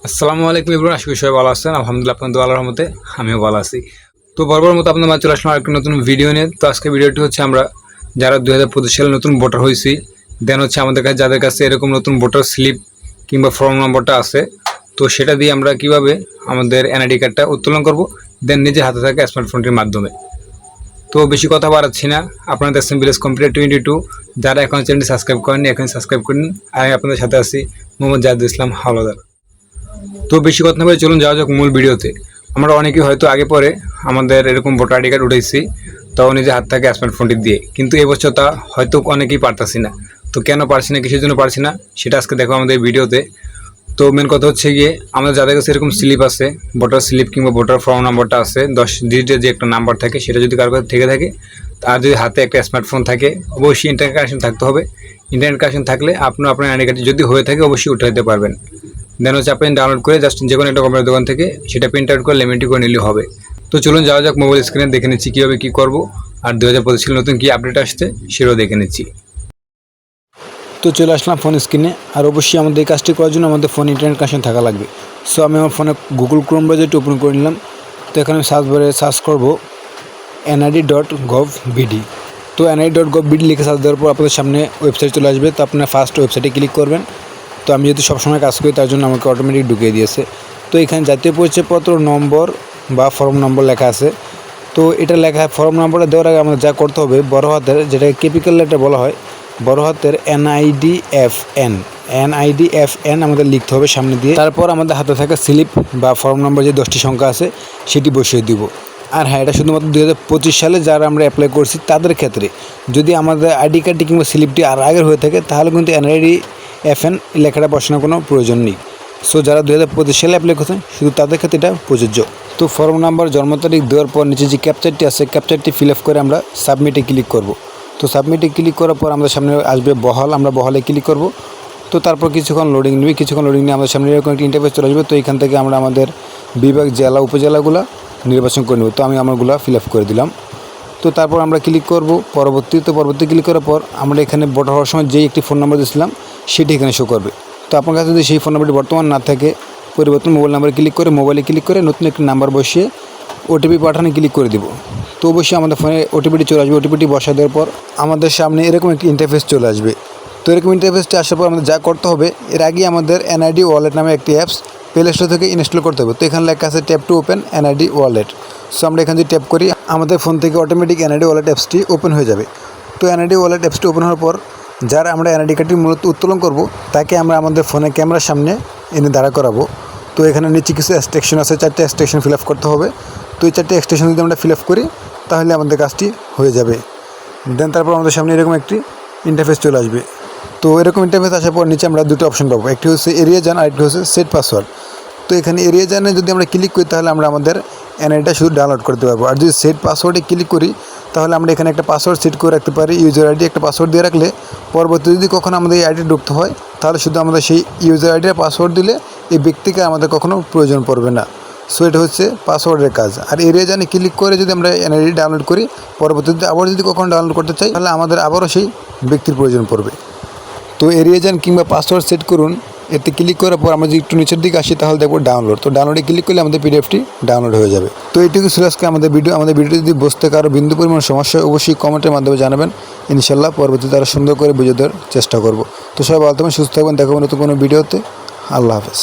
আসসালামু আলাইকুম এভরিওয়ান, আশা করি সবাই ভালো আছেন। আলহামদুলিল্লাহ, আপনাদের আল্লাহর রহমতে আমিও ভালো আছি। তো বরাবর মতো আপনাদের মাঝে চলে আসলাম আরেকটি নতুন ভিডিও নিয়ে। তো আজকে ভিডিওটি হচ্ছে আমরা যারা 2025 সালে নতুন ভোটার হয়েছি, দেন হচ্ছে আমাদের কাছে যাদের কাছে এরকম নতুন ভোটার স্লিপ কিংবা ফর্ম নম্বরটা আছে, তো সেটা দিয়ে আমরা কিভাবে আমাদের এনআইডি কার্ডটা উত্তোলন করব, দেন নিজের হাতে থাকা স্মার্টফোনটির মাধ্যমে। তো বেশি কথা বাড়াচ্ছি না, আপনারা দেখছেন ভিলেজ কম্পিউটার 22। যারা এখন চ্যানেলটি সাবস্ক্রাইব করেননি এখন সাবস্ক্রাইব করুন। আমি আপনাদের সাথে আছি মোহাম্মদ জাহিদুল ইসলাম হাওলাদার। তো বেশি কথা না বলে চলুন যাওয়া যাক মূল ভিডিওতে। আমরা অনেকেই হয়তো আগে পরে আমাদের এরকম ভোটার আইডি কার্ড উঠেছি, তাও নিজের হাত থেকে স্মার্টফোনটি দিয়ে, কিন্তু এবছর তা হয়তো অনেকেই পারতাছি না। তো কেন পারছি না, কিসের জন্য পারছি না, সেটা আজকে দেখো আমাদের ভিডিওতে। তো মেন কথা হচ্ছে গিয়ে, আমাদের যাদের কাছে এরকম স্লিপ আছে, ভোটার স্লিপ কিংবা ভোটার ফর্ম নাম্বারটা আছে 10 ডিজিটের যে একটা নাম্বার থাকে, সেটা যদি কারো কাছে থেকে থাকে, আর যদি হাতে একটা স্মার্টফোন থাকে, অবশ্যই ইন্টারনেট কানেকশন থাকতে হবে। ইন্টারনেট কানেকশন থাকলে আপনার আইডি কার্ড যদি হয়ে থাকে অবশ্যই উঠে দিতে পারবেন। দেন হচ্ছে আপনি ডাউনলোড করে জাস্ট যে কোনো একটা কম্পিউটার দোকান থেকে সেটা প্রিন্ট আউট করে লেমেন্টি করে নিলেই হবে। তো চলুন যাওয়া যাক মোবাইল স্ক্রিনে, দেখে নিচ্ছি কীভাবে কী করবো, আর 2025 সালে নতুন কী আপডেট আসছে সেটাও দেখে নিচ্ছি। তো চলে আসলাম ফোন স্ক্রিনে। আর অবশ্যই আমাদের এই কাজটি করার জন্য আমাদের ফোন ইন্টারনেট কানেকশন থাকা লাগবে। সো আমি আমার ফোনে গুগল ক্রোম ব্রাউজারটি ওপেন করে নিলাম। তো এখানে আমি সার্চ বারে সার্চ করবো NID.gov.bd। তো NID.gov.bd লিখে সার্চ দেওয়ার পর আপনাদের সামনে ওয়েবসাইট চলে আসবে। তো আপনার ফার্স্ট ওয়েবসাইটে ক্লিক করবেন। তো আমি যেহেতু সবসময় কাজ করি তার জন্য আমাকে অটোমেটিক ঢুকিয়ে দিয়েছে। তো এখানে জাতীয় পরিচয়পত্র নম্বর বা ফর্ম নম্বর লেখা আছে। তো এটা লেখা ফর্ম নম্বরটা দেওয়ার আগে আমাদের যা করতে হবে, বড় হাতের যেটাকে ক্যাপিটাল লেটার বলা হয়, বড় হাতের NIDFN আমাদের লিখতে হবে সামনে দিয়ে। তারপর আমাদের হাতে থাকা স্লিপ বা ফর্ম নম্বর যে 10টি সংখ্যা আছে সেটি বসিয়ে দিব। আর হ্যাঁ, এটা শুধুমাত্র 2025 সালে যারা আমরা অ্যাপ্লাই করছি তাদের ক্ষেত্রে। যদি আমাদের আইডি কার্ডটি কিংবা স্লিপটি আর আগের হয়ে থাকে তাহলে কিন্তু NIDFN লেখাটা বসানোর কোনো প্রয়োজন নেই। সো যারা 2025 সালে অ্যাপ্লাই করছেন শুধু তাদের ক্ষেত্রে এটা প্রযোজ্য। তো ফর্ম নাম্বার, জন্ম তারিখ দেওয়ার পর নিচে যে ক্যাপচারটি আছে ক্যাপচারটি ফিল আপ করে আমরা সাবমিটে ক্লিক করব। তো সাবমিটে ক্লিক করার পর আমাদের সামনে আসবে বহাল, আমরা বহালে ক্লিক করব। তো তারপর কিছুক্ষণ লোডিং নিয়ে আমাদের সামনে এরকম একটা ইন্টারফেস চলে আসবে। তো এখান থেকে আমরা আমাদের বিভাগ, জেলা, উপজেলাগুলো নির্বাচন করে নেব। তো আমি আমারগুলো ফিল আপ করে দিলাম। তো তারপর আমরা ক্লিক করব পরবর্তী ক্লিক করার পর আমরা এখানে ভোটার হওয়ার সময় যেই একটি ফোন নাম্বার দিয়েছিলাম সেটি এখানে শো করবে। তো আপনার কাছে যদি সেই ফোন নাম্বারটি বর্তমান না থাকে, পরিবর্তন মোবাইল নাম্বারে ক্লিক করে নতুন একটি নাম্বার বসিয়ে ওটিপি পাঠানো ক্লিক করে দেব। তো অবশ্যই আমাদের ফোনে ওটিপিটি চলে আসবে। ওটিপিটি বসা দেওয়ার পর আমাদের সামনে এরকম একটি ইন্টারফেস চলে আসবে। তো এরকম ইন্টারফেসটি আসার পর আমাদের যা করতে হবে, এর আগে আমাদের NID ওয়ালেট নামে একটি অ্যাপস প্লে স্টোর থেকে ইনস্টল করতে হবে। তো এখানে লেখা আছে tap to open NID wallet. So আমরা এখানে যদি ট্যাপ করি আমাদের ফোন থেকে অটোমেটিক NID ওয়ালেট অ্যাপসটি ওপেন হয়ে যাবে। তো NID ওয়ালেট অ্যাপসটি ওপেন হওয়ার পর যারা আমরা NID কার্ডটি মূলত উত্তোলন করব তাকে আমরা আমাদের ফোনে ক্যামেরার সামনে এনে দাঁড়া করাবো। তো এখানে নিচে কিছু এক্সটেনশন আছে, 4টা এক্সটেনশন ফিল আপ করতে হবে। তো এই 4টা এক্সটেনশন যদি আমরা ফিল আপ করি তাহলে আমাদের কাজটি হয়ে যাবে। দেন তারপর আমাদের সামনে এরকম একটি ইন্টারফেস চলে আসবে। তো এরকম ইন্টারফেস আসার পর নিচে আমরা দুটো অপশন পাবো, একটি হচ্ছে এরিয়া জান আর একটি হচ্ছে সেট পাসওয়ার্ড। তো এখানে এরিয়া জানে যদি আমরা ক্লিক করি তাহলে আমরা আমাদের NIDটা শুধু ডাউনলোড করতে পারবো। আর যদি সেট পাসওয়ার্ডে ক্লিক করি তাহলে আমরা এখানে একটা পাসওয়ার্ড সেট করে রাখতে পারি। ইউজার আইডি একটা পাসওয়ার্ড দিয়ে রাখলে পরবর্তী যদি কখনো আমাদের এই আইডি ঢুকতে হয় তাহলে শুধু আমাদের সেই ইউজার আইডির পাসওয়ার্ড দিলে এই ব্যক্তিকে আমাদের কখনো প্রয়োজন পড়বে না। সো এটা হচ্ছে পাসওয়ার্ডের কাজ। আর এরিয়া জানে ক্লিক করে যদি আমরা NID ডাউনলোড করি, পরবর্তীতে আবার যদি কখনো ডাউনলোড করতে চাই তাহলে আমাদের আবারও সেই ব্যক্তির প্রয়োজন পড়বে। তো এরিয়া জান কিংবা পাসওয়ার্ড সেট করুন, এতে ক্লিক করার পর আমরা যদি একটু নিচের দিকে আসি তাহলে দেখবো ডাউনলোড। তো ডাউনলোডে ক্লিক করলে আমাদের PDFটি ডাউনলোড হয়ে যাবে। তো এইটুকু ছিল আজকে আমাদের ভিডিও যদি বুঝতে কারো বিন্দু পরিমাণ সমস্যা হয় অবশ্যই কমেন্টের মাধ্যমে জানাবেন। ইনশাল্লাহ পরবর্তীতে আরও সুন্দর করে বুঝে দেওয়ার চেষ্টা করব। তো সবাই ভালো থাকবেন, সুস্থ থাকবেন, দেখাবো নতুন কোনো ভিডিওতে। আল্লাহ হাফেজ।